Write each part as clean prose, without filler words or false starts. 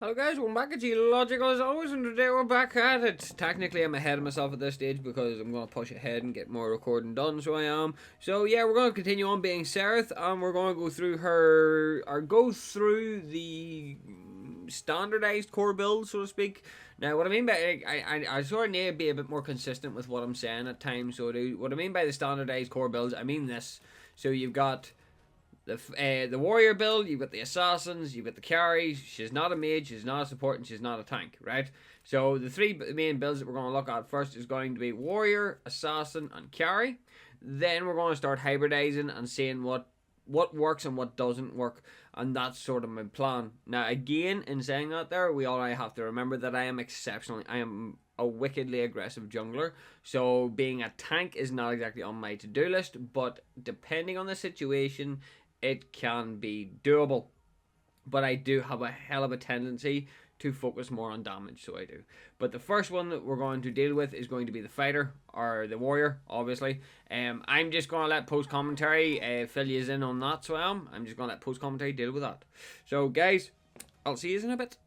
Hello guys, welcome back at Logical as always, and today we're back at it. Technically I'm ahead of myself at this stage because I'm going to push ahead and get more recording done, so I am. So yeah, we're going to continue on being SERATH, and we're going to go through the standardized core build, so to speak. Now what I mean by, I sort of need to be a bit more consistent with what I'm saying at times, so what I mean by the standardized core builds, I mean this. So you've got the warrior build, you've got the assassins, you've got the carries. She's not a mage, she's not a support, and she's not a tank, right? So the three main builds that we're going to look at first is going to be warrior, assassin, and carry. Then we're going to start hybridizing and seeing what works and what doesn't work, and that's sort of my plan. Now again, in saying that there, we all have to remember that I am a wickedly aggressive jungler, so being a tank is not exactly on my to-do list, but depending on the situation, it can be doable. But I do have a hell of a tendency to focus more on damage, so I do. But the first one that we're going to deal with is going to be the fighter, or the warrior, obviously. I'm just going to let post-commentary fill you in on that, so I'm just going to let post-commentary deal with that. So guys, I'll see you in a bit.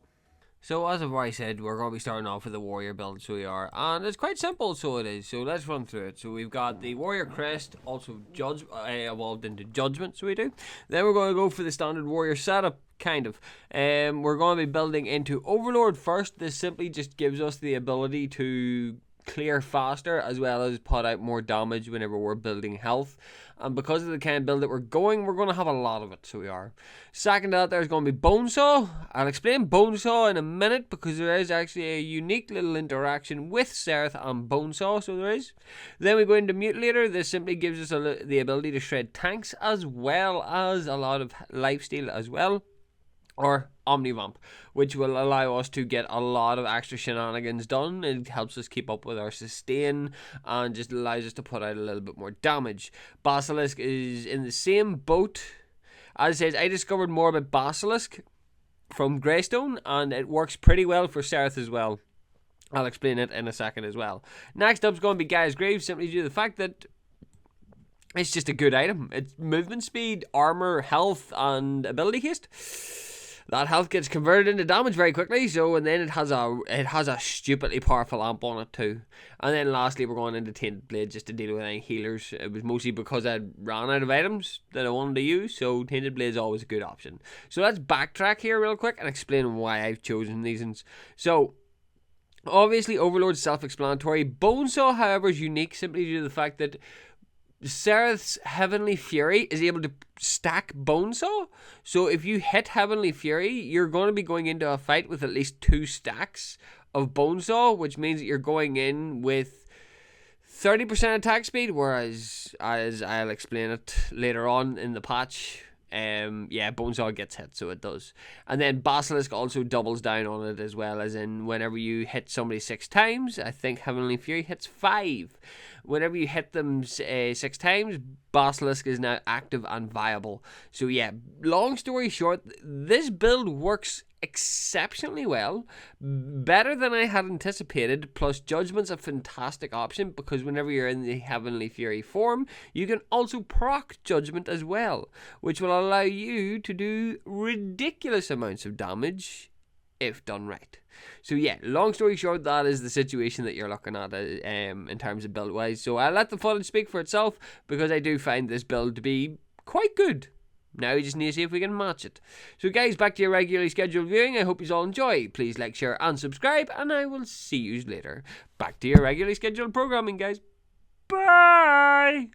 So as I've already said, we're going to be starting off with the warrior build, so we are, and it's quite simple, so it is. So let's run through it. So we've got the warrior crest, also evolved into judgment, so we do. Then we're going to go for the standard warrior setup, kind of. We're going to be building into Overlord first. This simply just gives us the ability to clear faster, as well as put out more damage whenever we're building health. And because of the kind of build that we're going to have a lot of it, so we are. Second to that, there's going to be Bonesaw. I'll explain Bonesaw in a minute, because there is actually a unique little interaction with SERATH and Bonesaw, so there is. Then we go into Mutilator. This simply gives us the ability to shred tanks, as well as a lot of lifesteal as well, or Omnivamp, which will allow us to get a lot of extra shenanigans done. It helps us keep up with our sustain and just allows us to put out a little bit more damage. Basilisk is in the same boat. As it says, I discovered more about Basilisk from Greystone, and it works pretty well for SERATH as well. I'll explain it in a second as well. Next up is going to be Gaia's Greaves, simply due to the fact that it's just a good item. It's movement speed, armor, health, and ability haste. That health gets converted into damage very quickly, and then it has a stupidly powerful amp on it too. And then lastly, we're going into Tainted Blade just to deal with any healers. It was mostly because I ran out of items that I wanted to use, so Tainted Blade is always a good option. So let's backtrack here real quick and explain why I've chosen these. So obviously, Overlord's self-explanatory. Bonesaw, however, is unique simply due to the fact that SERATH's Heavenly Fury is able to stack Bonesaw. So if you hit Heavenly Fury, you're going to be going into a fight with at least 2 stacks of Bonesaw, which means that you're going in with 30% attack speed, whereas, as I'll explain it later on in the patch, Bonesaw gets hit, so it does. And then Basilisk also doubles down on it as well, as in whenever you hit somebody 6 times, I think Heavenly Fury hits 5. Whenever you hit them 6 times, Basilisk is now active and viable. So yeah, long story short, this build works exceptionally well, better than I had anticipated. Plus Judgment's a fantastic option, because whenever you're in the Heavenly Fury form, you can also proc Judgment as well, which will allow you to do ridiculous amounts of damage if done right. So yeah, long story short, that is the situation that you're looking at in terms of build wise. So I'll let the footage speak for itself, because I do find this build to be quite good. Now we just need to see if we can match it. So guys, back to your regularly scheduled viewing. I hope you all enjoy. Please like, share and subscribe, and I will see you later. Back to your regularly scheduled programming, guys. Bye!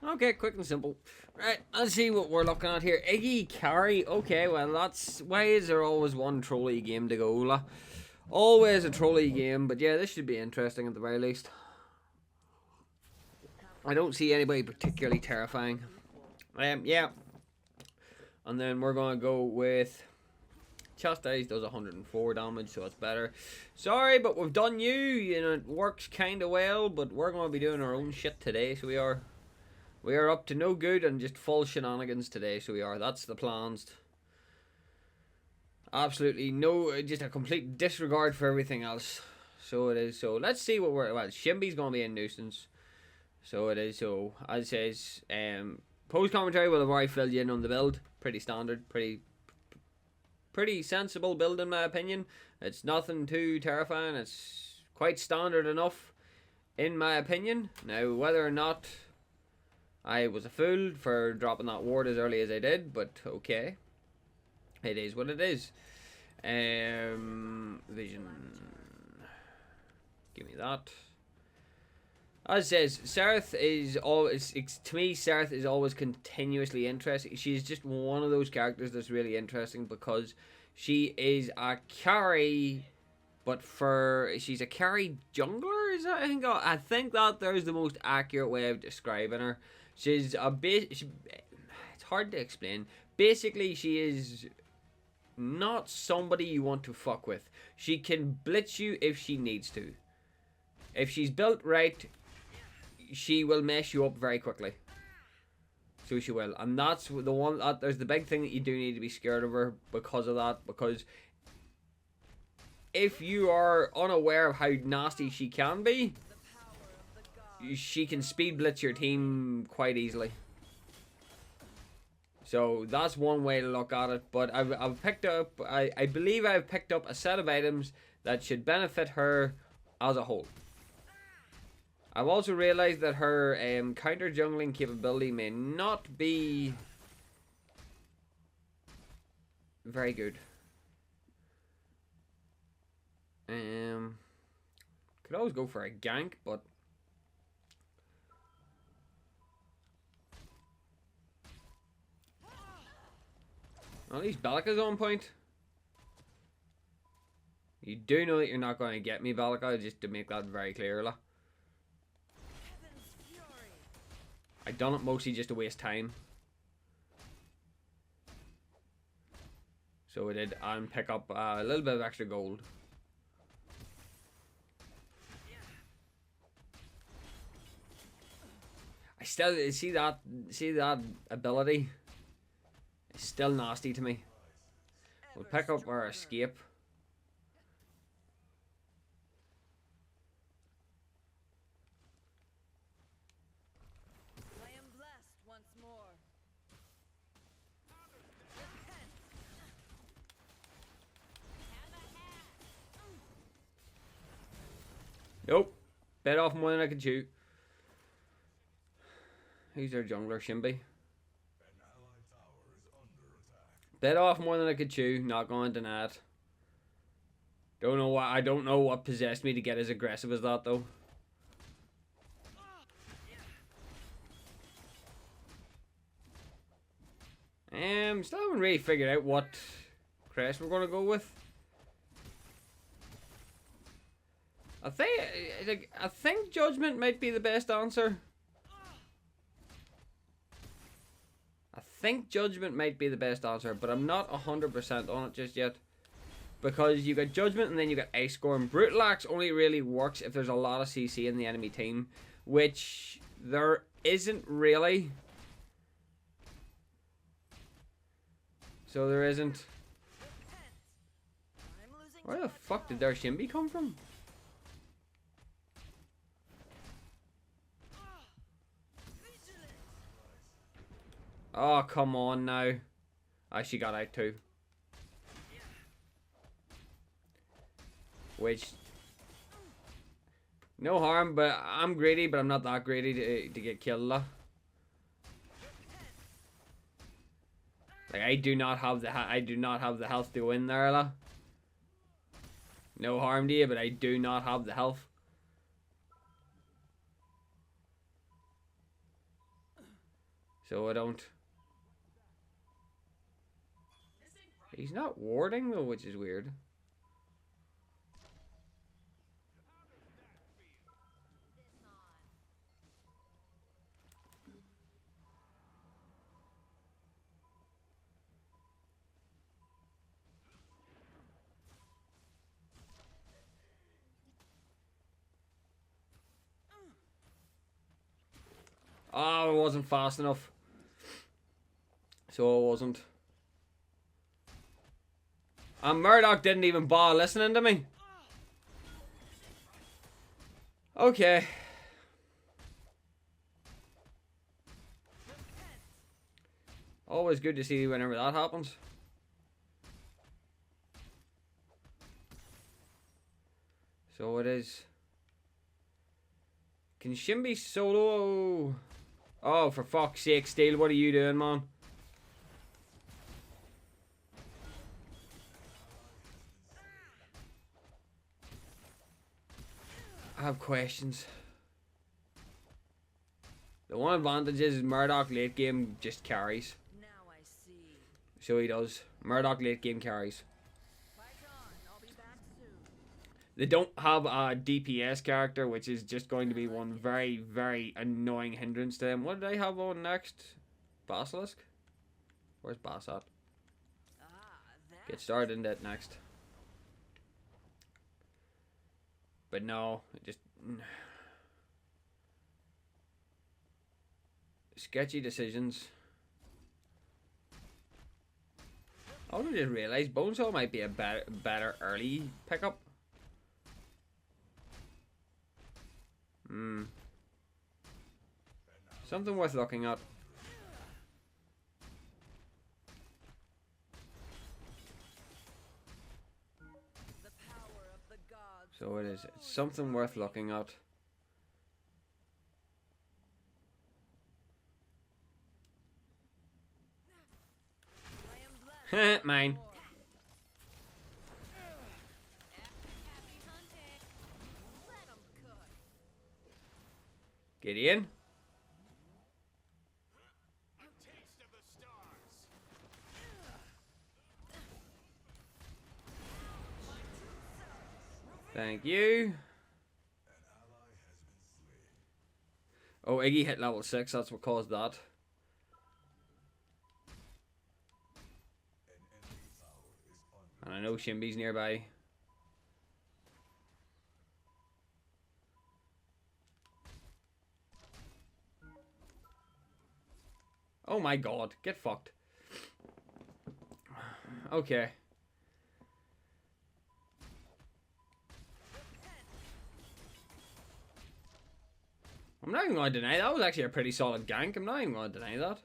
Okay, quick and simple. Right, let's see what we're looking at here. Iggy carry. Okay, well that's... Why is there always one trolley game to go, la? Always a trolley game, but yeah, this should be interesting at the very least. I don't see anybody particularly terrifying. Yeah. And then we're going to go with... Chastise does 104 damage, so it's better. Sorry, but we've done you know, it works kind of well, but we're going to be doing our own shit today, so we are... We are up to no good and just full shenanigans today, so we are. That's the plans. Absolutely no, just a complete disregard for everything else. So it is. So let's see what we're... Well, Shimby's going to be a nuisance. So it is. So, as it says, post-commentary will have already filled you in on the build. Pretty standard, pretty pretty sensible build in my opinion. It's nothing too terrifying. It's quite standard enough in my opinion. Now, whether or not I was a fool for dropping that ward as early as I did, but okay. It is what it is. Vision. Give me that. As it says, SERATH is always, to me, SERATH is always continuously interesting. She's just one of those characters that's really interesting because she is a carry, but she's a carry jungler. Is that I think that there's the most accurate way of describing her. She's a bit. It's hard to explain. Basically, she is not somebody you want to fuck with. She can blitz you if she needs to. If she's built right, she will mess you up very quickly. So she will. And that's the one, there's the big thing that you do need to be scared of her because of that. Because if you are unaware of how nasty she can be, she can speed blitz your team quite easily. So that's one way to look at it. But I've picked up, I believe I've picked up a set of items that should benefit her as a whole. I've also realized that her counter jungling capability may not be very good. Could always go for a gank, but at least Balaka's on point. You do know that you're not going to get me, Balaka, just to make that very clear. I done it mostly just to waste time. So I did, and pick up a little bit of extra gold. I still see that ability. It's still nasty to me. We'll pick up our escape. I am blessed once more. Nope. Bit off more than I could chew. Who's our jungler? Shimby. Bit off more than I could chew. Not going to deny it. Don't know why. I don't know what possessed me to get as aggressive as that though. Still haven't really figured out what Crest we're gonna go with. I think Judgement might be the best answer. I think Judgement might be the best answer, but I'm not 100% on it just yet. Because you got Judgement and then you got Ice Storm. Brutal Axe only really works if there's a lot of CC in the enemy team, which there isn't really. So there isn't. Where the fuck did their Shimby come from? Oh, come on now. Oh, she got out too. Which, no harm, but I'm greedy, but I'm not that greedy to get killed. Like I do not have the health to win there. No harm to you, but I do not have the health. So I don't. He's not warding though, which is weird. Oh, it wasn't fast enough. So it wasn't. And Murdoch didn't even bother listening to me. Okay. Always good to see whenever that happens. So it is. Can Shimby solo? Oh, for fuck's sake, Steel, what are you doing, man? I have questions. The one advantage is Murdoch late game just carries. Now I see. So he does. Murdoch late game carries. Fight on. I'll be back soon. They don't have a DPS character, which is just going to be one very, very annoying hindrance to them. What did I have on next? Basilisk? Where's Bass at? Ah, that. Get started in that next. But no, just... sketchy decisions. I also just realised Bonesaw might be a better early pickup. Something worth looking at. The power of the gods. So it is. It's something worth looking at. I am blessed. Mine. Happy hunting. Let 'em cook. Gideon. Thank you. Oh, Iggy hit level 6. That's what caused that. And I know Shimby's nearby. Oh my god, get fucked. Okay. I'm not even going to deny that was actually a pretty solid gank. I'm not even going to deny that.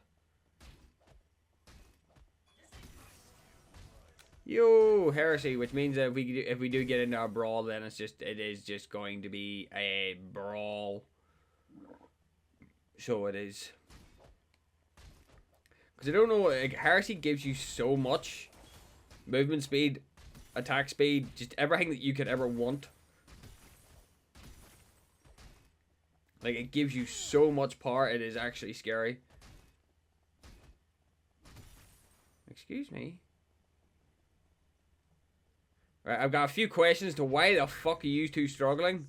Yo, heresy, which means that if we do get into a brawl, then it is just going to be a brawl. So it is. Because I don't know, like, heresy gives you so much movement speed, attack speed, just everything that you could ever want. Like, it gives you so much power, it is actually scary. Excuse me. Right, I've got a few questions to why the fuck are you two struggling?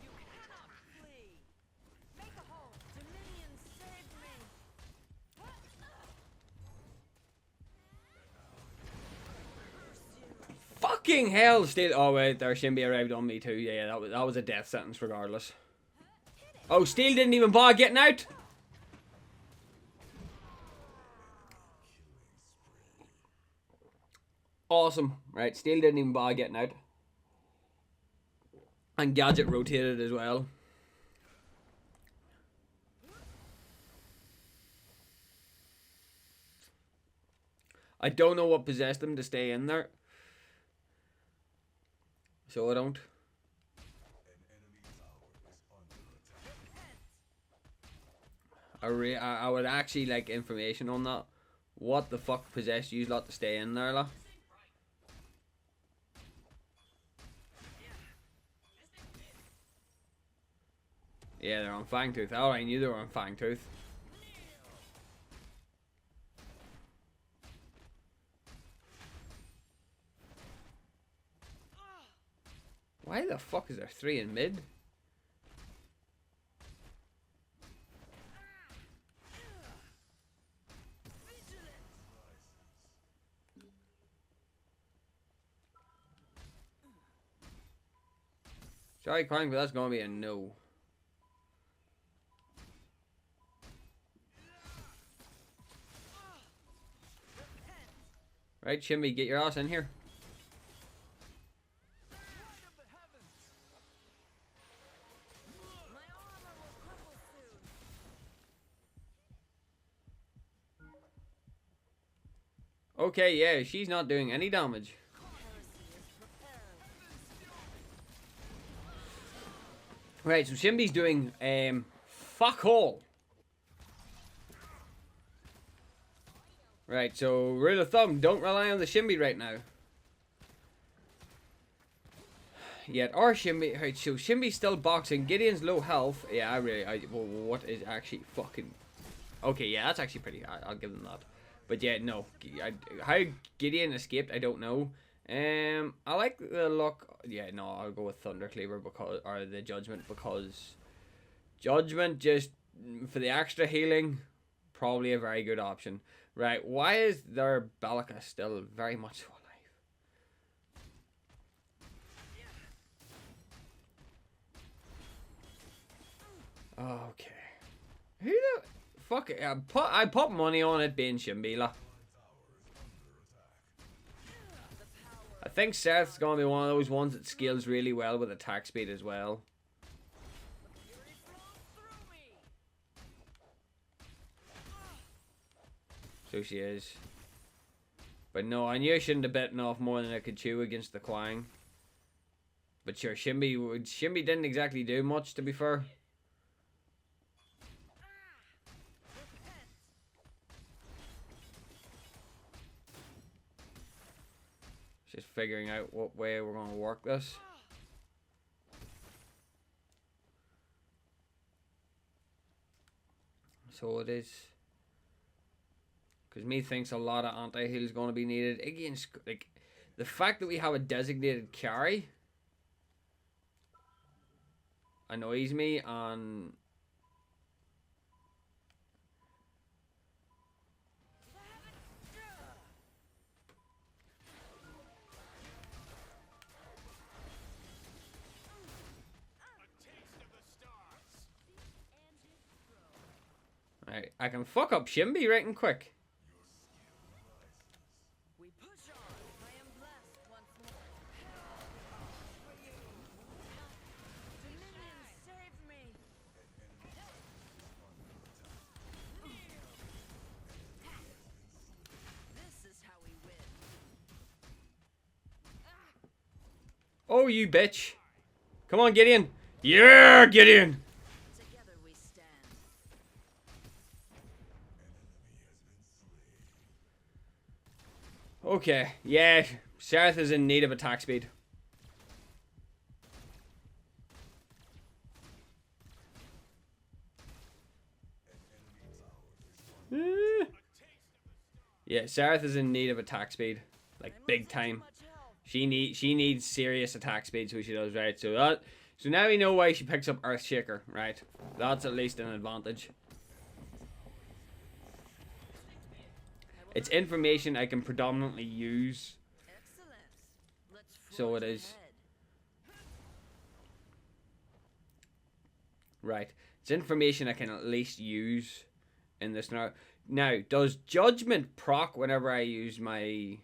You cannot flee. Make a hole. Dominion saved me. Fucking hell, still. Oh wait, there Shimby arrived on me too. Yeah, that was a death sentence regardless. Oh, Steel didn't even bother getting out. Awesome. Right, Steel didn't even bother getting out. And Gadget rotated as well. I don't know what possessed him to stay in there. So I don't. I would actually like information on that. What the fuck possessed you lot to stay in there, lah? Yeah, they're on Fangtooth. Oh, I knew they were on Fangtooth. Why the fuck is there 3 in mid? Sorry, Crank, but that's gonna be a no. Right, Shimmy, get your ass in here. Okay, yeah, she's not doing any damage. Right, so Shimby's doing fuck all. Right, so rule of thumb, don't rely on the Shimby right now. Yet our Shimby, right, so Shimby's still boxing. Gideon's low health. Yeah, well, what is actually fucking... Okay, yeah, that's actually pretty... I'll give them that. But yeah, no. How Gideon escaped, I don't know. I like the look... Yeah, no, I'll go with Thundercleaver because... Or the Judgement because... Judgement just... For the extra healing, probably a very good option. Right, why is their Bellica still very much alive? Okay. Who the... Fuck it. I put money on it being Shimbila. I think Seth's gonna be one of those ones that scales really well with attack speed as well. So she is. But no, I knew I shouldn't have bitten off more than I could chew against the Quang. But sure, Shimby didn't exactly do much, to be fair. Just figuring out what way we're going to work this. So it is. Because me thinks a lot of anti-heal is going to be needed. Again, like, the fact that we have a designated carry annoys me, and... Alright, I can fuck up Shimby right and quick. We push on. I am blessed once more. For you. Dominion, save me. This is how we win. Oh, you bitch. Come on, Gideon. Yeah, Gideon. Together we stand. Okay, yeah, SERATH is in need of attack speed. Yeah, SERATH is in need of attack speed, like big time. She needs serious attack speed, so she does, right? So now we know why she picks up Earthshaker, right? That's at least an advantage. It's information I can predominantly use. Excellent. Let's So forge it is. ahead. Right. It's information I can at least use in this now. Now, does Judgement proc whenever I use my...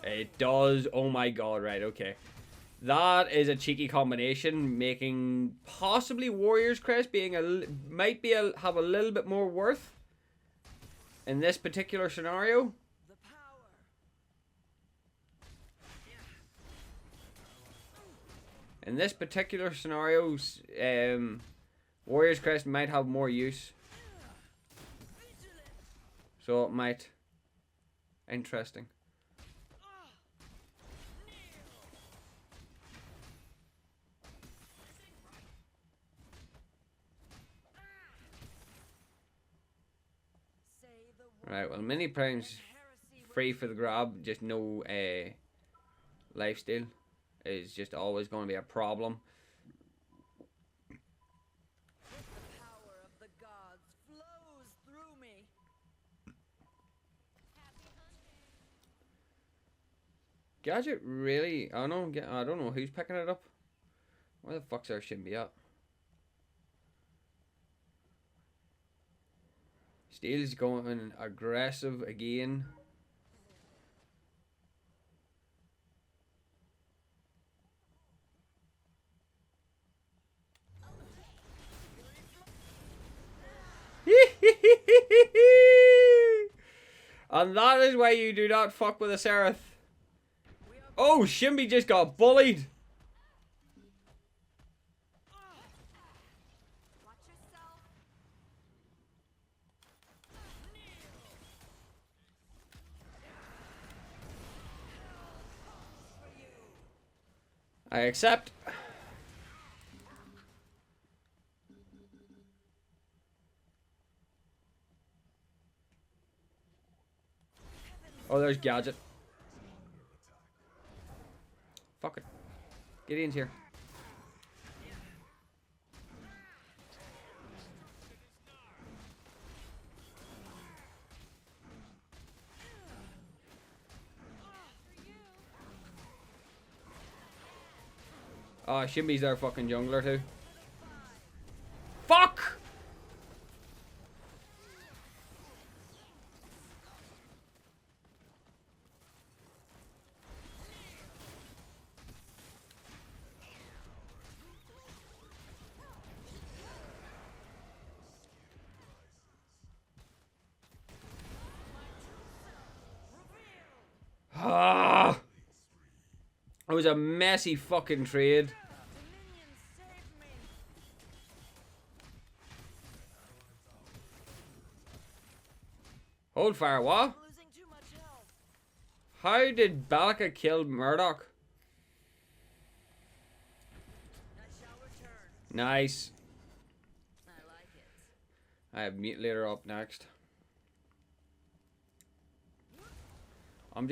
It does. Oh my god, right, okay. That is a cheeky combination, making possibly Warrior's Crest being have a little bit more worth in this particular scenario. The power. In this particular scenario, Warrior's Crest might have more use. So it might. Interesting. Say the Right, well, mini prime's heresy free for the grab, just no lifesteal is just always going to be a problem. the power of the gods flows through me. Happy hunting. Gadget really, I don't know who's picking it up. Where the fuck's our Shimby at? Steel's going aggressive again. And that is why you do not fuck with a SERATH. Oh, Shimby just got bullied. Watch yourself. I accept. Oh, there's Gadget. Fuck it. Gideon's here. Oh, Shimby's their fucking jungler too. Fuck! Ah! It was a messy fucking trade. The minions saved me. Hold fire, what? I'm losing too much health. How did Balaka kill Murdoch? I shall return. Nice. I like it. I have Mutilator up next. I'm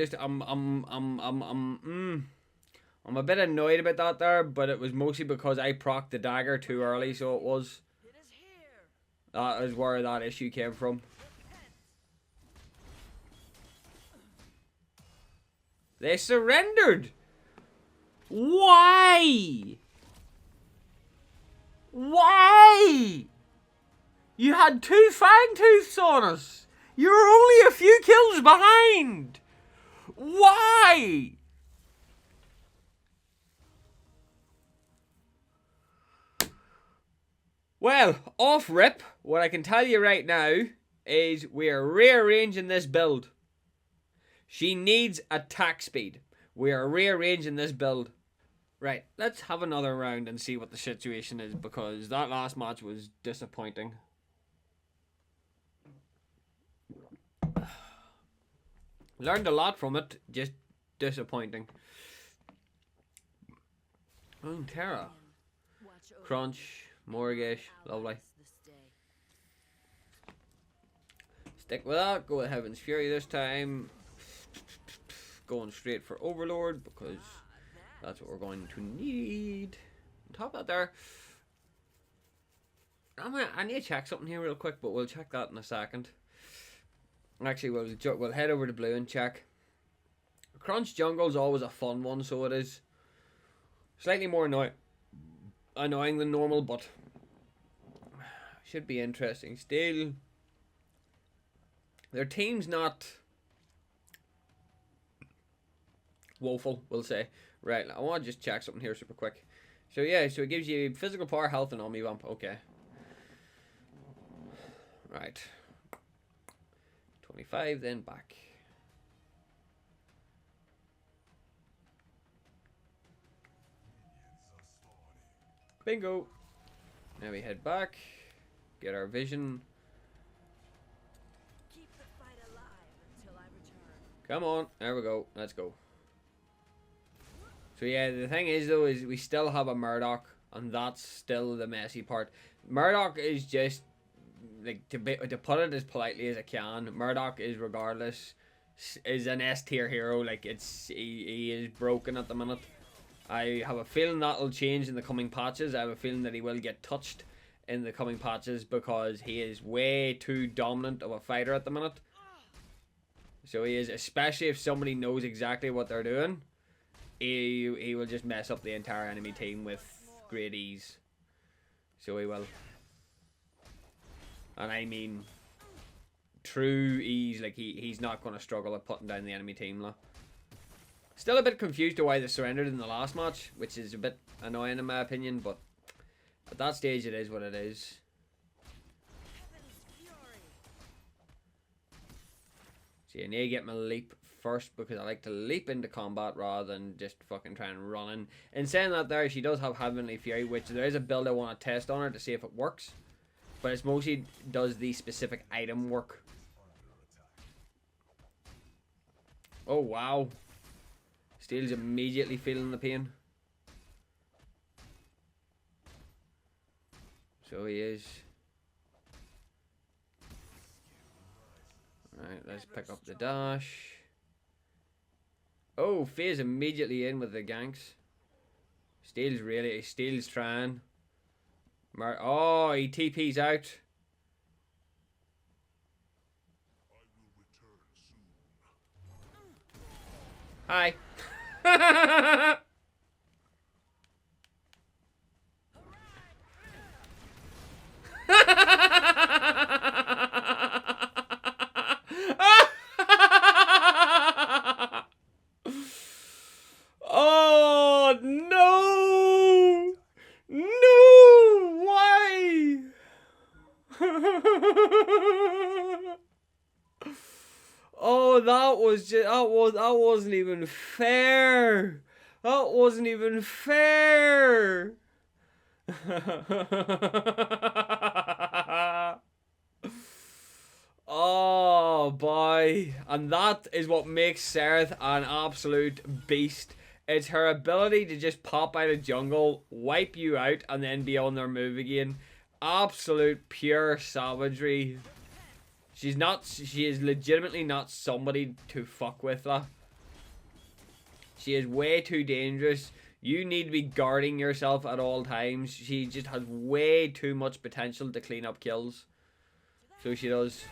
a bit annoyed about that there, but it was mostly because I procced the dagger too early, so it was. It is here. That is where that issue came from. They surrendered! Why? Why? You had 2 Fangtooths on us! You were only a few kills behind! Why? Well, off rip, what I can tell you right now is we are rearranging this build. She needs attack speed. We are rearranging this build. Right, let's have another round and see what the situation is, because that last match was disappointing. Learned a lot from it, just disappointing. Oh, Terra. Watch over Crunch, Mortgage, lovely. this day. Stick with that, go with Heaven's Fury this time. Going straight for Overlord, because that's what we're going to need. On top of that there, I need to check something here real quick, but we'll check that in a second. Actually, we'll head over to blue and check. Crunch Jungle's always a fun one, so it is. Slightly more annoying than normal, but should be interesting. Still, their team's not woeful, we'll say. Right, I want to just check something here super quick. So yeah, so it gives you physical power, health, and omni bump. Okay. Right. 25, then back. Bingo. Now we head back. Get our vision. Keep the fight alive until I return. Come on. There we go. Let's go. So yeah, the thing is though, is we still have a Murdoch, and that's still the messy part. Murdoch is just, like, to put it as politely as I can, Murdoch is regardless, is an S tier hero. Like, he is broken at the minute. I have a feeling that'll change in the coming patches. I have a feeling that he will get touched in the coming patches, because he is way too dominant of a fighter at the minute. So he is, especially if somebody knows exactly what they're doing. He will just mess up the entire enemy team with great ease. So he will. And I mean, true ease. Like, he's not going to struggle at putting down the enemy team. Like. Still a bit confused to why they surrendered in the last match, which is a bit annoying in my opinion, but at that stage it is what it is. So you need to get my leap first because I like to leap into combat rather than just fucking try and run in. In saying that there, she does have Heavenly Fury, which there is a build I want to test on her to see if it works. But it's mostly does the specific item work. Oh wow. Steel's immediately feeling the pain. So he is. Alright, let's pick up the dash. Oh, Faye's immediately in with the ganks. Steel's trying. Oh, he TP's out. Hi. Oh no! No! Why? Oh, that wasn't even fair. That wasn't even fair. Oh boy, and that is what makes SERATH an absolute beast. It's her ability to just pop out of jungle, wipe you out, and then be on their move again. Absolute pure savagery. She is legitimately not somebody to fuck with, lah. She is way too dangerous. You need to be guarding yourself at all times. She just has way too much potential to clean up kills. So she does.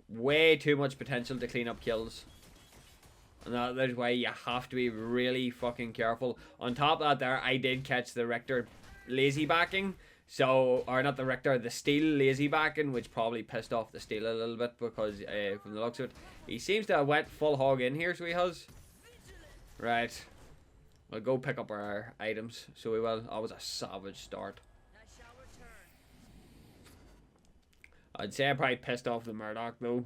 Way too much potential to clean up kills. And that's why you have to be really fucking careful. On top of that there, I did catch the Richter lazy backing. So, or not the Richter, the Steel lazy backing, which probably pissed off the Steel a little bit because from the looks of it, he seems to have went full hog in here, so he has. Right. We'll go pick up our items. So we will. That was a savage start. I'd say I probably pissed off the Murdoch though.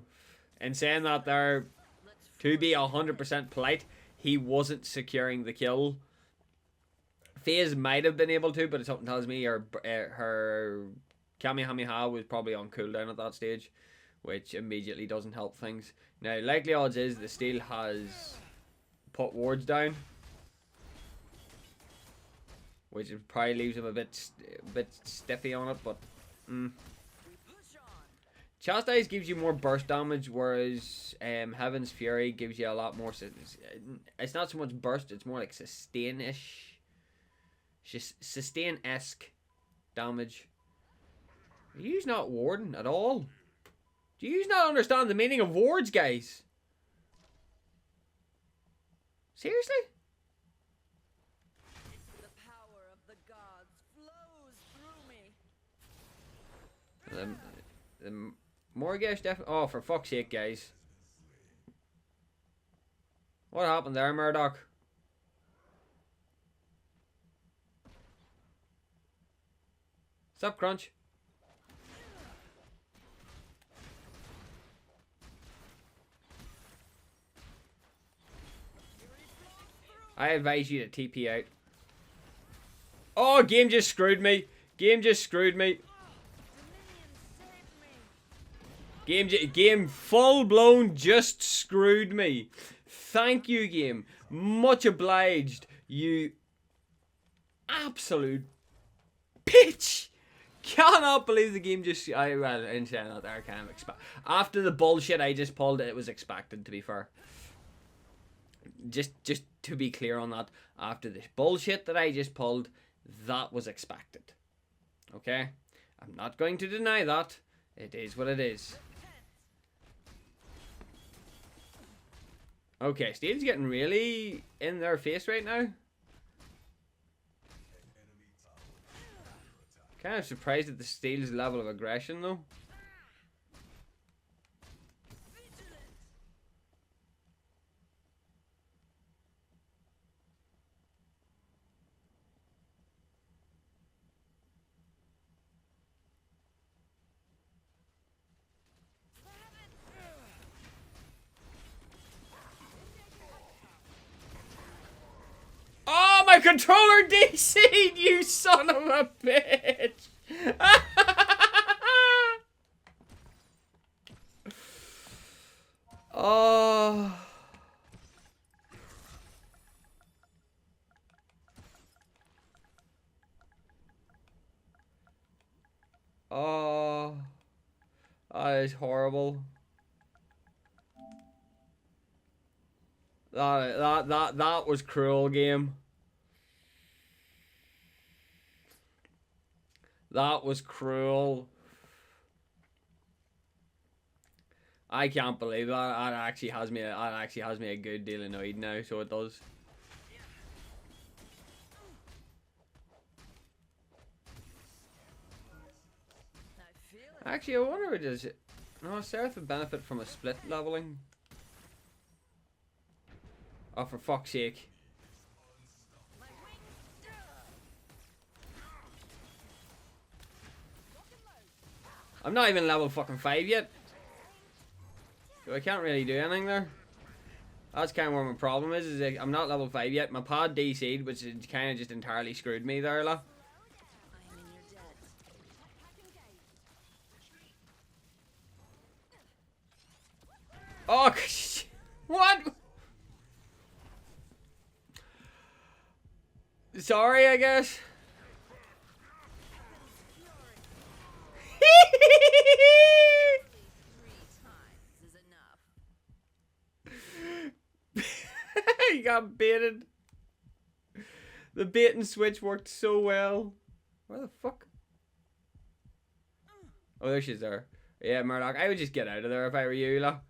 In saying that there, to be 100% polite, he wasn't securing the kill. FaZe might have been able to, but something tells me her Kamehameha was probably on cooldown at that stage, which immediately doesn't help things. Now, likely odds is the Steel has put wards down, which probably leaves him a bit stiffy on it, but Chastise gives you more burst damage, whereas Heaven's Fury gives you a lot more. It's not so much burst; it's more like sustain-esque damage. Are you not warding at all? Do you not understand the meaning of wards, guys? Seriously? The power of the gods flows through me. The Mortgage definitely. Oh, for fuck's sake, guys! What happened there, Murdoch? Stop, Crunch. I advise you to TP out. Oh, game just screwed me. Game just screwed me. Game full blown just screwed me. Thank you, game. Much obliged. You absolute bitch. Cannot believe the game just. Well, in saying that, I kind of expect. After the bullshit I just pulled, it was expected, to be fair. Just to be clear on that, after this bullshit that I just pulled, that was expected. Okay? I'm not going to deny that. It is what it is. Okay, Steel's getting really in their face right now. Kind of surprised at the Steel's level of aggression, though. my controller DC'd, you son of a bitch! Oh. Oh. That is horrible. That was cruel, game. That was cruel. I can't believe that. That actually has me a good deal annoyed now, so it does. Actually, I wonder if it is. No, SERATH would benefit from a split leveling. Oh, for fuck's sake. I'm not even level fucking 5 yet. So I can't really do anything there. That's kind of where my problem is like, I'm not level 5 yet. My pod DC'd, which is kind of just entirely screwed me there, la. Oh, what? Sorry, I guess. He got baited. The bait and switch worked so well. Where the fuck? Oh, there she's there. Yeah, Murdoch. I would just get out of there if I were you, la.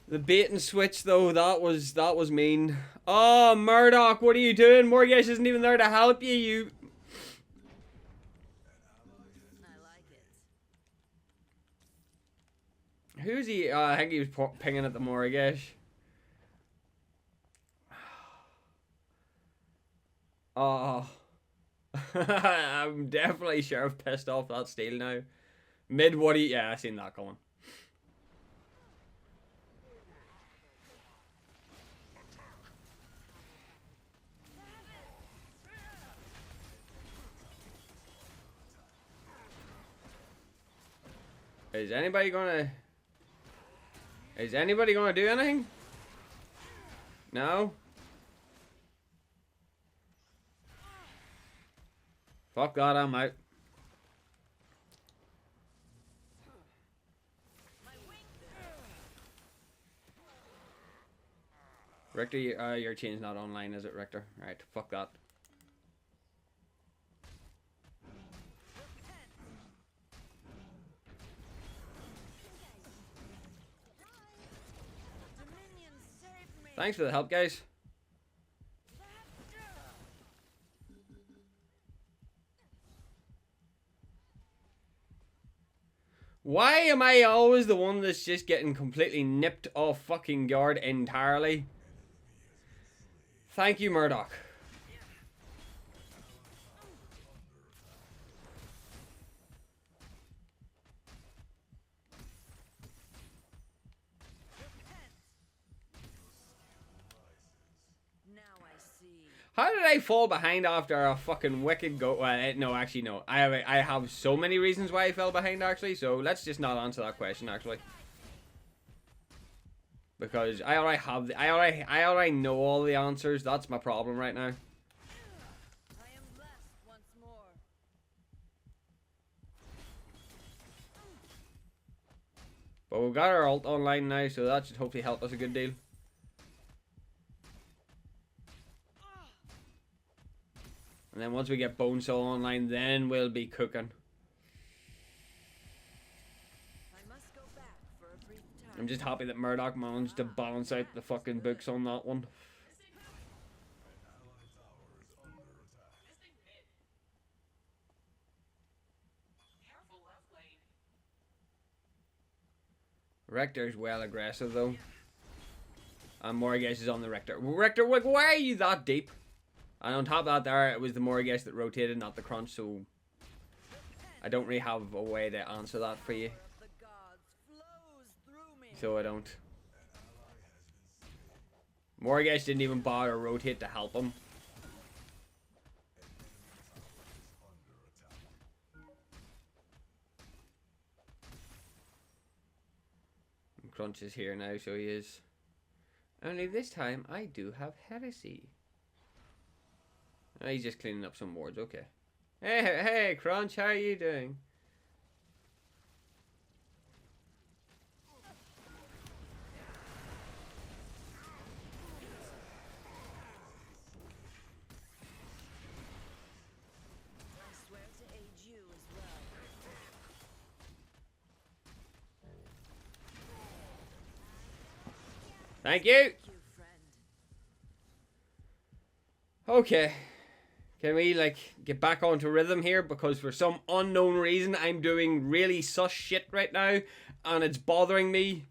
The bait and switch, though, that was mean. Oh, Murdoch, what are you doing? Morgesh isn't even there to help you. You. I like it. Who's he? I think he was pinging at the Morgesh. Oh. I'm definitely Sheriff pissed off that steal now. Mid what he. Yeah, I seen that coming. Is anybody gonna do anything? No? Fuck that, I'm out. Richter, your chain's not online, is it, Richter? Alright, fuck that. Thanks for the help, guys. Why am I always the one that's just getting completely nipped off fucking guard entirely? Thank you, Murdoch. How did I fall behind after a fucking wicked go? Well, no, actually, no. I have so many reasons why I fell behind, actually. So let's just not answer that question, actually, because I already know all the answers. That's my problem right now. I am blessed once more. But we've got our ult online now, so that should hopefully help us a good deal. And then once we get Bonesaw online, then we'll be cooking. I must go back for a brief time. I'm just happy that Murdoch managed to balance out the fucking books on that one. Richter's well aggressive though. And Morgesh is on the Richter. Richter, like, why are you that deep? And on top of that there, it was the Morgesh that rotated, not the crunch, so I don't really have a way to answer that for you. So I don't. Morgesh didn't even bother rotate to help him. Crunch is here now, so he is. Only this time, I do have heresy. Oh, he's just cleaning up some wards, okay. Hey, Crunch, how are you doing? I swear to aid you as well. Thank you! You, friend. Okay. Can we, like, get back onto rhythm here? Because for some unknown reason, I'm doing really sus shit right now. And it's bothering me.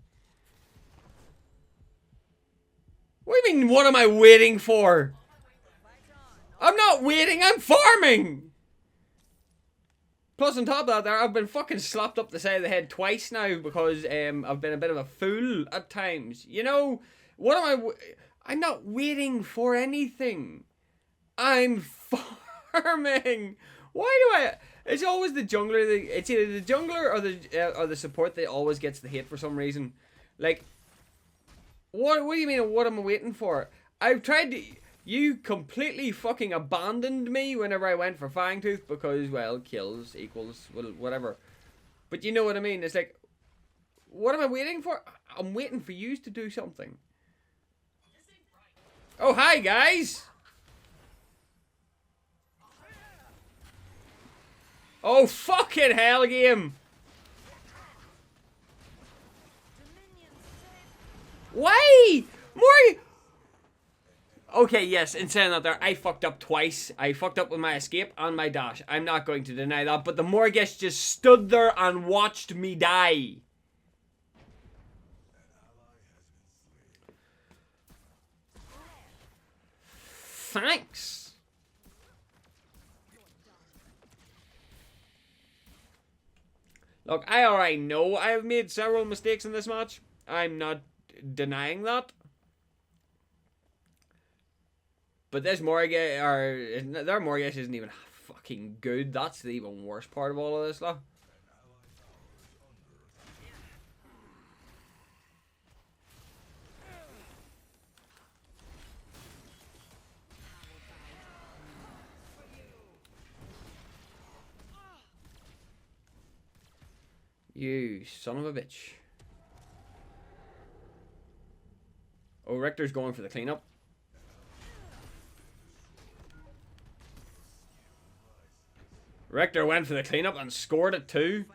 What do you mean, what am I waiting for? I'm not waiting, I'm farming! Plus, on top of that, there, I've been fucking slapped up the side of the head twice now because I've been a bit of a fool at times. You know, what am I'm not waiting for anything. I'm farming. Why do I? It's always the jungler. It's either the jungler or the support that always gets the hate for some reason. Like, what do you mean? What am I waiting for? I've tried to. You completely fucking abandoned me whenever I went for Fangtooth because, well, kills equals, well, whatever. But you know what I mean? It's like, what am I waiting for? I'm waiting for you to do something. Oh, hi, guys! Oh, fucking hell, game! Why? More... Okay, yes, in saying that there, I fucked up twice. I fucked up with my escape and my dash. I'm not going to deny that, but the Morgesh just stood there and watched me die. Thanks. Look, I already know I have made several mistakes in this match. I'm not denying that. But this Morgesh, or their Morgesh isn't even fucking good. That's the even worst part of all of this, though. You son of a bitch. Oh, Richter's going for the cleanup. Richter went for the cleanup and scored it too.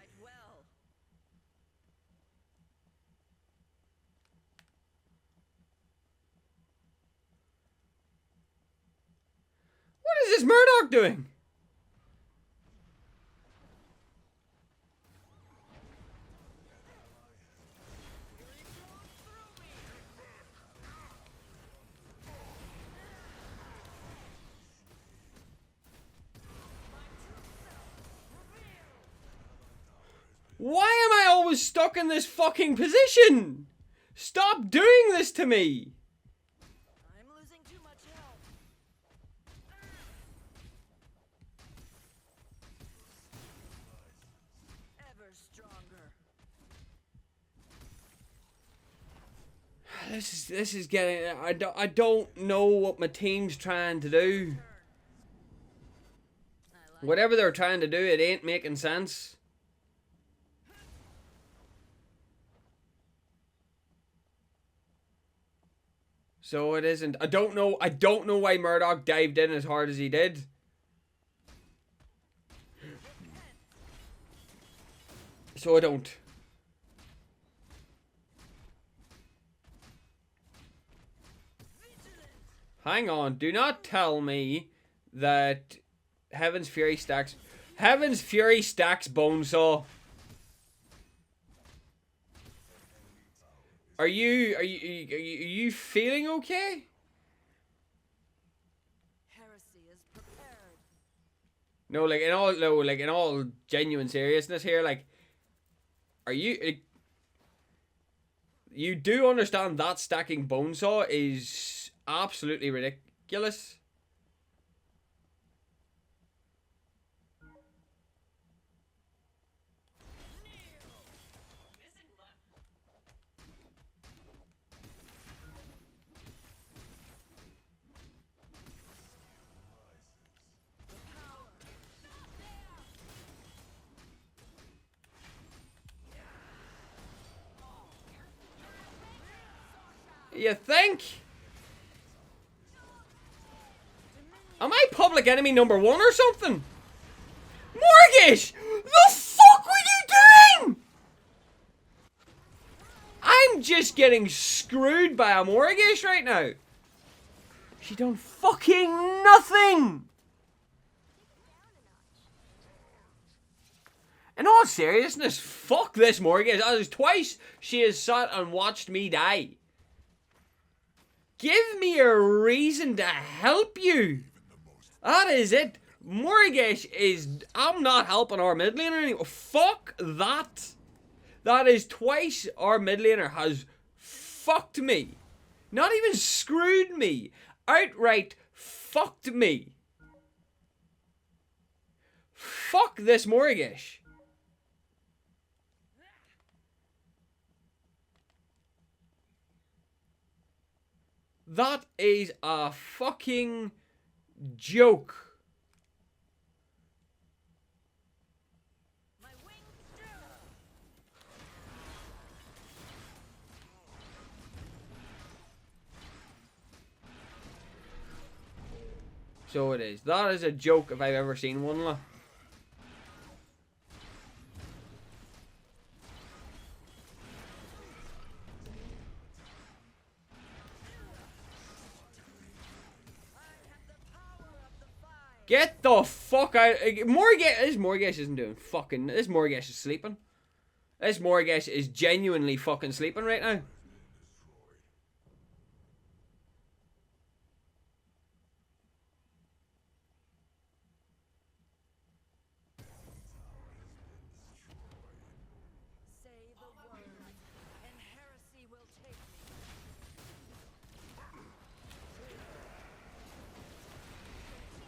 What is this Murdoch doing? Why am I always stuck in this fucking position? Stop doing this to me. I'm losing too much health. Ever stronger. This is getting. I don't know what my team's trying to do. Whatever they're trying to do, it ain't making sense. So it isn't. I don't know why Murdoch dived in as hard as he did. So I don't. Hang on. Do not tell me that Heaven's Fury stacks Bonesaw. Are you feeling okay? Heresy is prepared. No, like in all genuine seriousness here, like, are you do understand that stacking Bonesaw is absolutely ridiculous. You think? Am I public enemy number 1 or something? Mortgage! The fuck were you doing? I'm just getting screwed by a mortgage right now. She done fucking nothing. In all seriousness, fuck this mortgage. That is twice she has sat and watched me die. Give me a reason to help you. That is it. Mortgage is... I'm not helping our mid laner anymore. Fuck that. That is twice our mid laner has fucked me. Not even screwed me. Outright fucked me. Fuck this mortgage. That is a fucking joke. My wings. So it is. That is a joke if I've ever seen one. La. Get the fuck out. This Morgesh isn't doing fucking. This Morgesh is sleeping. This Morgesh is genuinely fucking sleeping right now. Say the word, and heresy will take me.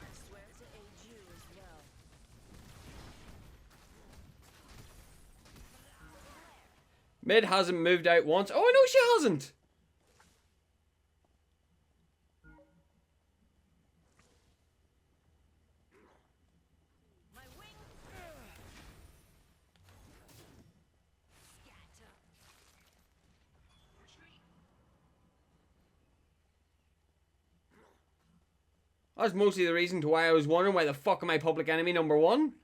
I swear to aid you as well. Mid hasn't moved out once. Oh, no, she hasn't. My wings. Scatter. That's mostly the reason to why I was wondering why the fuck am I public enemy number 1?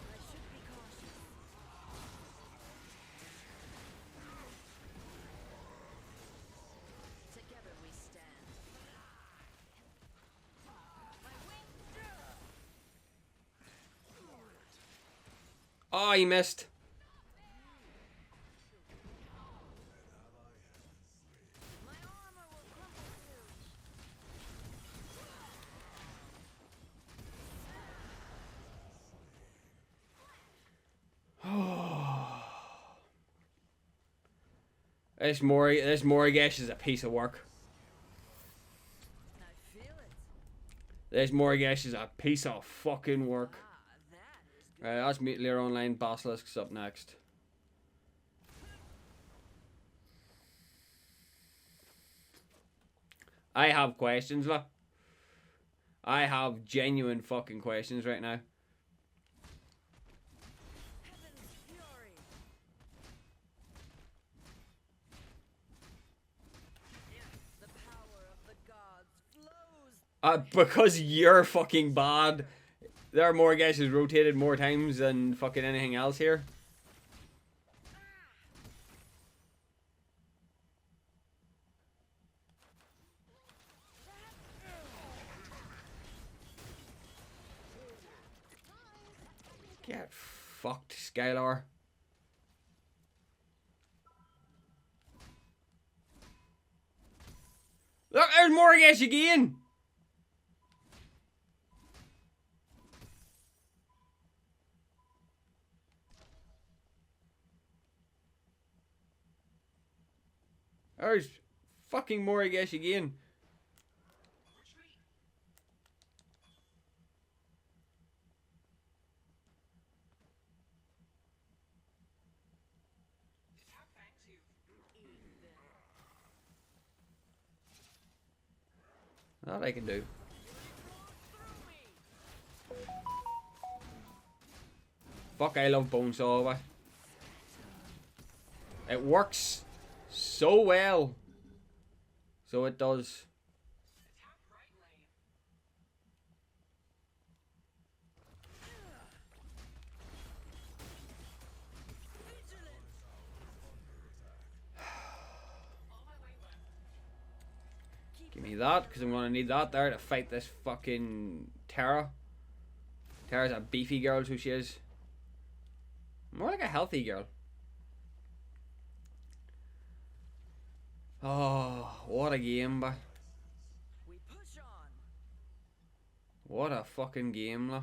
I should be cautious. Together we stand. My wings. Oh, he missed. My armor will crumble soon. This Morgesh is a piece of work. I feel it. This Morgesh is a piece of fucking work. That is That's Mutilator Online. Basilisk's up next. I have questions, la. I have genuine fucking questions right now. heaven's fury. The power of the gods flows. Because you're fucking bad. Their Morgesh has rotated more times than fucking anything else here. Get fucked, Skylar. Look, there's Morgesh again! There's fucking Morigesh again. That I can do. Fuck, I love Bonesaw, but it works so well. So it does. Give me that, because I'm going to need that there to fight this fucking Terra. Terra's a beefy girl, who she is. More like a healthy girl. Oh, what a game, but We push on. what a fucking game, lah.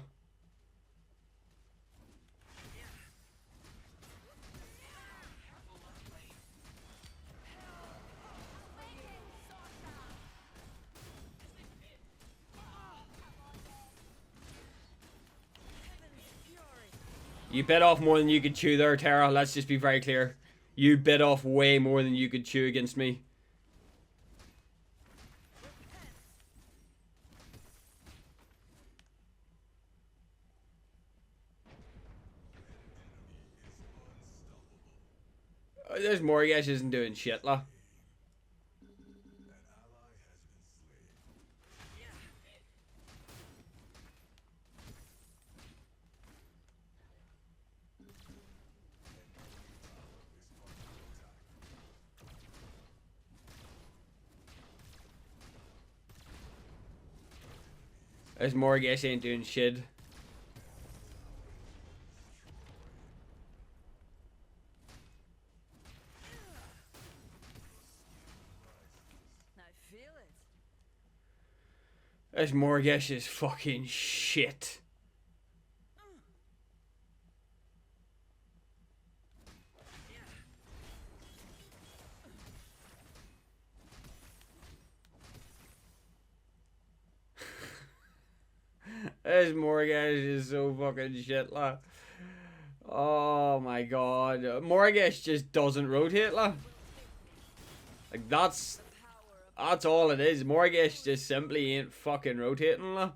You bit off more than you could chew there, Terra. Let's just be very clear. You bit off way more than you could chew against me. This Morigesh isn't doing shit, lah. This Morigesh ain't doing shit. I feel it. This Morigesh is fucking shit. This Morigesh is so fucking shit, lah. Oh my god. Morigesh just doesn't rotate, lah. Like, that's all it is. Morigesh just simply ain't fucking rotating, lah.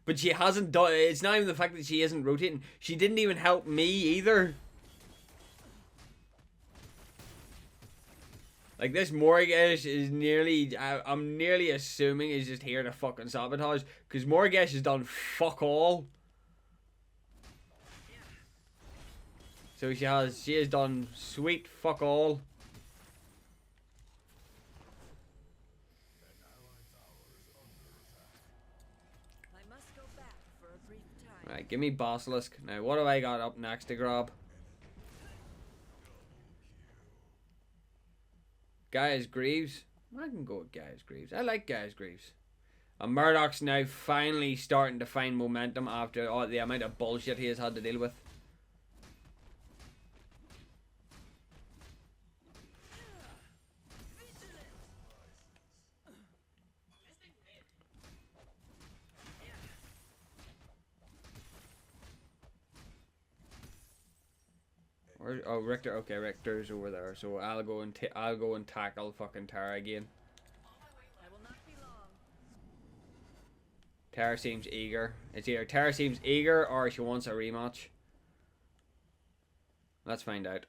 But she hasn't done. It's not even the fact that she isn't rotating. She didn't even help me either. Like, this Morigesh is nearly, I'm nearly assuming is just here to fucking sabotage. Because Morigesh has done fuck all. So she has done sweet fuck all. I must go back for a brief time. Right, give me Basilisk. Now, what have I got up next to grab? Gaia's Greaves. I can go with Gaia's Greaves. I like Gaia's Greaves. And Murdoch's now finally starting to find momentum after all the amount of bullshit he has had to deal with. Oh, Richter. Okay, Richter's over there. So I'll go and tackle fucking Tara again. I will not be long. Tara seems eager. It's either Tara seems eager or she wants a rematch. Let's find out.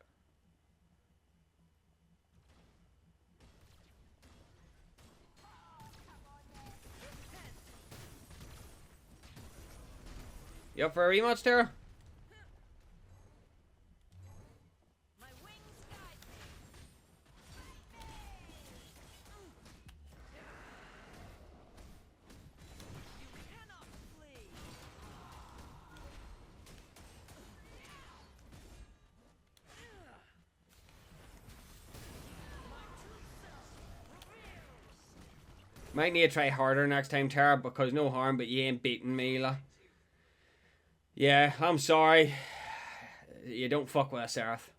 You up for a rematch, Tara? My wings guide me. You cannot flee. Might need to try harder next time, Tara, because no harm, but you ain't beating me, lah. Yeah, I'm sorry. You don't fuck with a SERATH.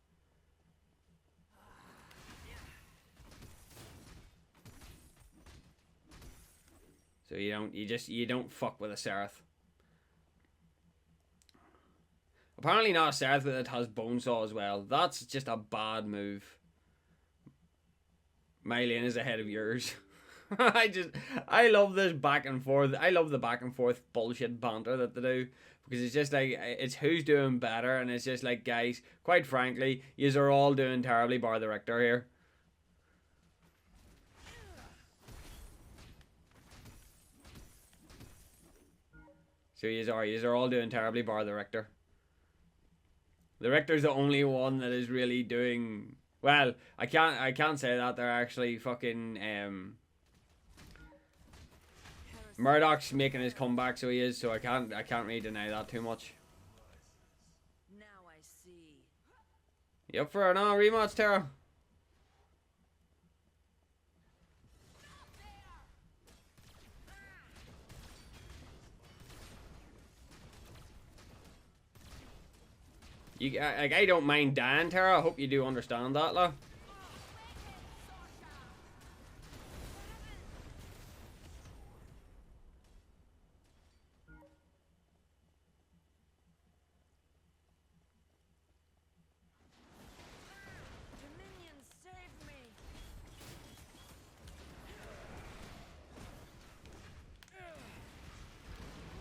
So you don't fuck with a SERATH. Apparently not a SERATH, but it has Bonesaw as well. That's just a bad move. My lane is ahead of yours. I love this back and forth. I love the back and forth bullshit banter that they do. Because it's just like, it's who's doing better. And it's just like, guys, quite frankly, yous are all doing terribly bar the Richter here. So yous are all doing terribly bar the Richter. The Richter's the only one that is really doing well. I can't say that they're actually fucking Murdoch's making his comeback, so he is. So I can't really deny that too much. Now I see. You up for an rematch, Tara? I don't mind dying, Tara. I hope you do understand that, lad. Dominion, save me.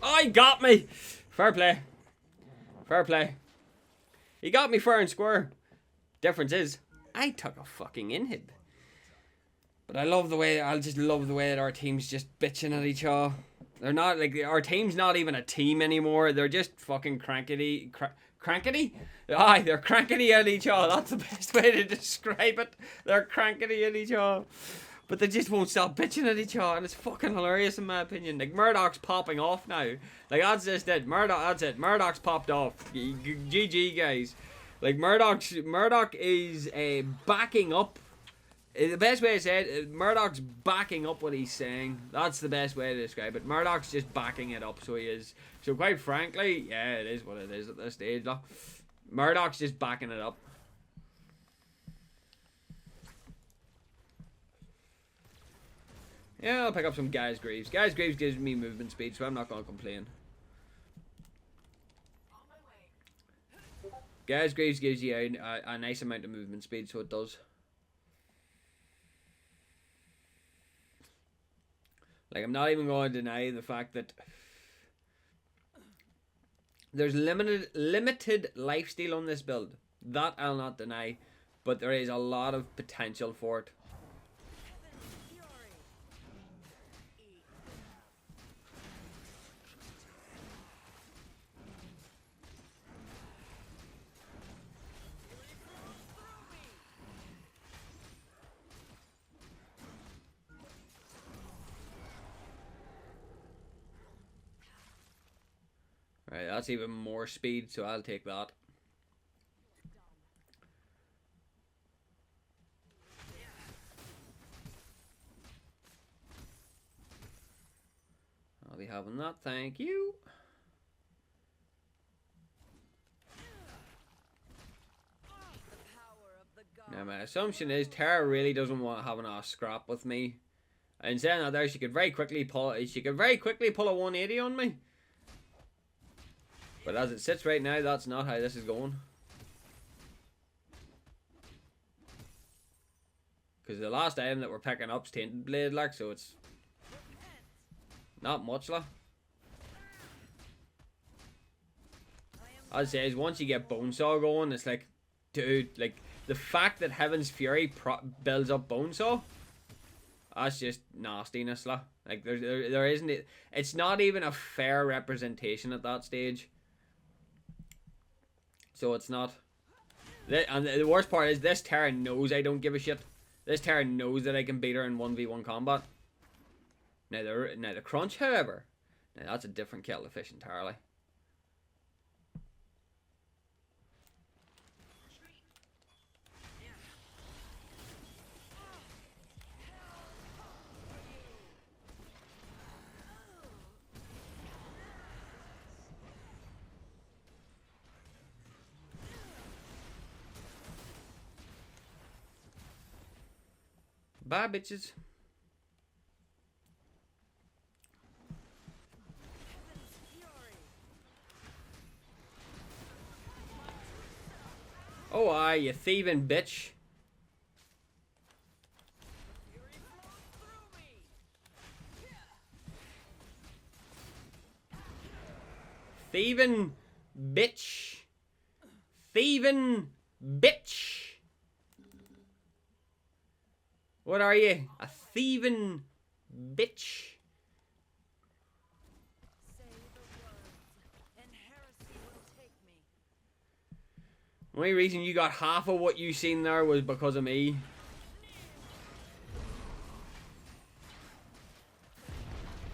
Oh, he got me. Fair play. Fair play. He got me fair and square. Difference is, I took a fucking inhib. But I love the way, I just love the way that our team's just bitching at each other. They're not, like, our team's not even a team anymore. They're just fucking crankety. Crankety? Aye, they're crankety at each other. That's the best way to describe it. They're crankety at each other. But they just won't stop bitching at each other, and it's fucking hilarious in my opinion. Like, Murdoch's popping off now. Like, that's just it. That's it. Murdoch's popped off. GG, guys. Like, Murdoch is backing up. The best way to say it, Murdoch's backing up what he's saying. That's the best way to describe it. Murdoch's just backing it up, so he is. So quite frankly, yeah, it is what it is at this stage. Look. Murdoch's just backing it up. Yeah, I'll pick up some Gaia's Greaves. Gaia's Greaves gives me movement speed, so I'm not going to complain. Gaia's Greaves gives you a nice amount of movement speed, so it does. Like, I'm not even going to deny the fact that there's limited lifesteal on this build. That I'll not deny, but there is a lot of potential for it. Right, that's even more speed, so I'll take that. I'll be having that, thank you. Now my assumption is Tara really doesn't want having a scrap with me. And saying that there, she could very quickly pull a 180 on me. But as it sits right now, that's not how this is going. Because the last item that we're picking up is Tainted Blade, like, so it's not much, like. I'd say is once you get Bonesaw going, it's like, dude, like, the fact that Heaven's Fury builds up Bonesaw, that's just nastiness, like. Like, there isn't, it's not even a fair representation at that stage. So it's not. And the worst part is this Terra knows I don't give a shit. This Terra knows that I can beat her in 1v1 combat. Now the crunch, however, now that's a different kettle of fish entirely. Bye, bitches. Oh, aye, you thieving bitch. Fury flows through me. Thieving bitch. Thieving bitch. What are you? A thieving bitch. Say the words, and heresy will take me. The only reason you got half of what you seen there was because of me.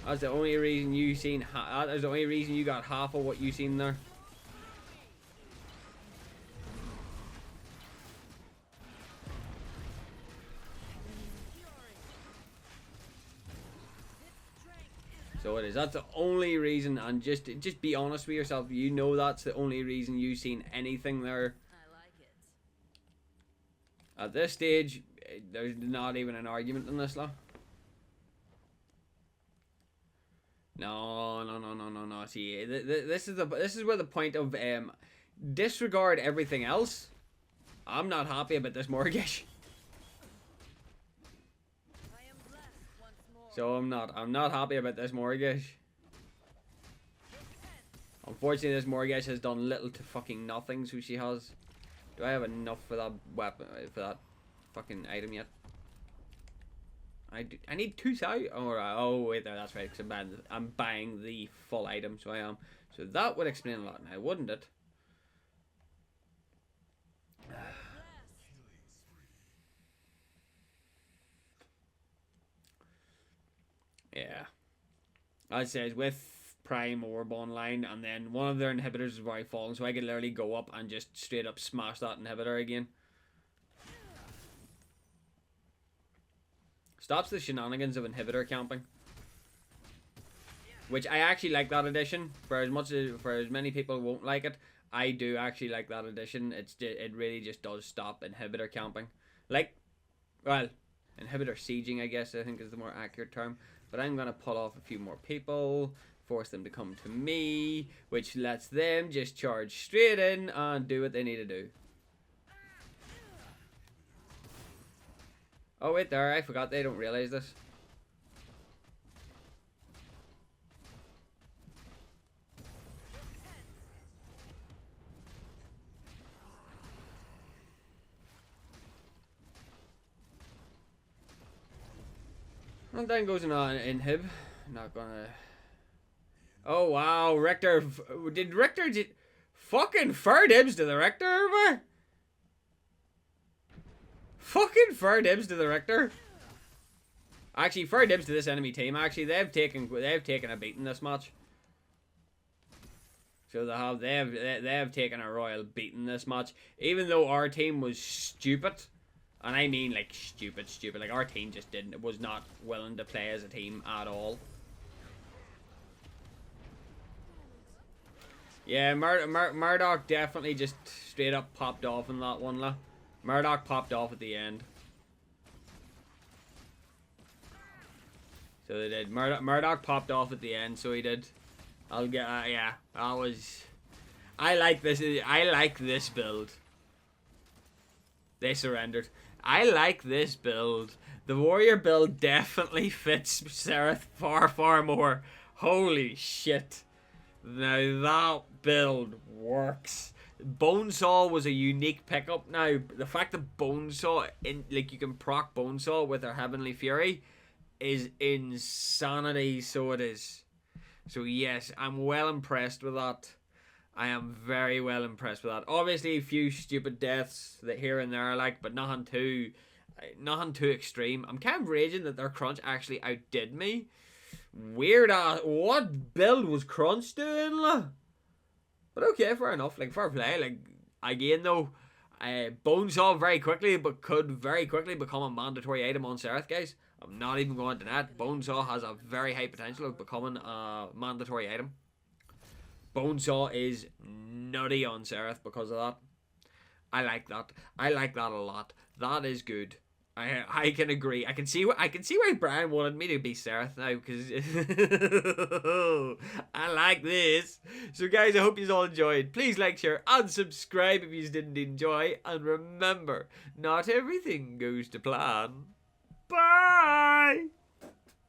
That's the only reason you seen. That's the only reason you got half of what you seen there. So it is. That's the only reason, and just be honest with yourself. You know that's the only reason you seen anything there. I like it. At this stage, there's not even an argument in this law. No. See, this is where the point of disregard everything else. I'm not happy about this mortgage. I am blessed once more. So I'm not happy about this mortgage. Unfortunately, this mortgage has done little to fucking nothing. So she has. Do I have enough for that weapon, for that fucking item yet? I need 2,000. Oh wait, there. That's right. Cause I'm buying the full item, so I am. So that would explain a lot now, wouldn't it? Yeah. As it says, with Prime Orb online, and then one of their inhibitors is already fallen, so I could literally go up and just straight up smash that inhibitor again. Stops the shenanigans of inhibitor camping. Which I actually like that addition. For as many people won't like it, I do actually like that addition. It really just does stop inhibitor camping. Like, well, inhibitor sieging, I guess I think is the more accurate term. But I'm gonna pull off a few more people, force them to come to me, which lets them just charge straight in and do what they need to do. Oh wait, there, I forgot they don't realize this. And then goes on inhib. Not gonna. Oh wow, Richter. Did Richter fucking fair dibs to the Richter? Over? Fucking fair dibs to the Richter. Actually, fair dibs to this enemy team. Actually, they've taken a beating this match. So they have taken a royal beating this match. Even though our team was stupid. And I mean like stupid. Like our team just was not willing to play as a team at all. Yeah, Murdoch definitely just straight up popped off in that one, lah. Murdoch popped off at the end. So they did. Murdoch popped off at the end, so he did. I'll get yeah. That was. I like this build. They surrendered. I like this build. The warrior build definitely fits SERATH far more. Holy shit. Now that build works. Bonesaw was a unique pickup. Now the fact that Bonesaw like you can proc Bonesaw with her Heavenly Fury is insanity, so it is. So yes, I'm well impressed with that. I am very well impressed with that. Obviously, a few stupid deaths that here and there, like, but nothing too extreme. I'm kind of raging that their Crunch actually outdid me. Weird ass. What build was Crunch doing, lah? But okay, fair enough. Like, fair play. Like, again though, Bonesaw could very quickly become a mandatory item on SERATH, guys. I'm not even going to that. Bonesaw has a very high potential of becoming a mandatory item. Bonesaw is nutty on SERATH because of that. I like that. I like that a lot. That is good. I can agree. I can see why Brian wanted me to be SERATH now, because I like this. So guys, I hope you all enjoyed. Please like, share, and subscribe if you didn't enjoy. And remember, not everything goes to plan. Bye.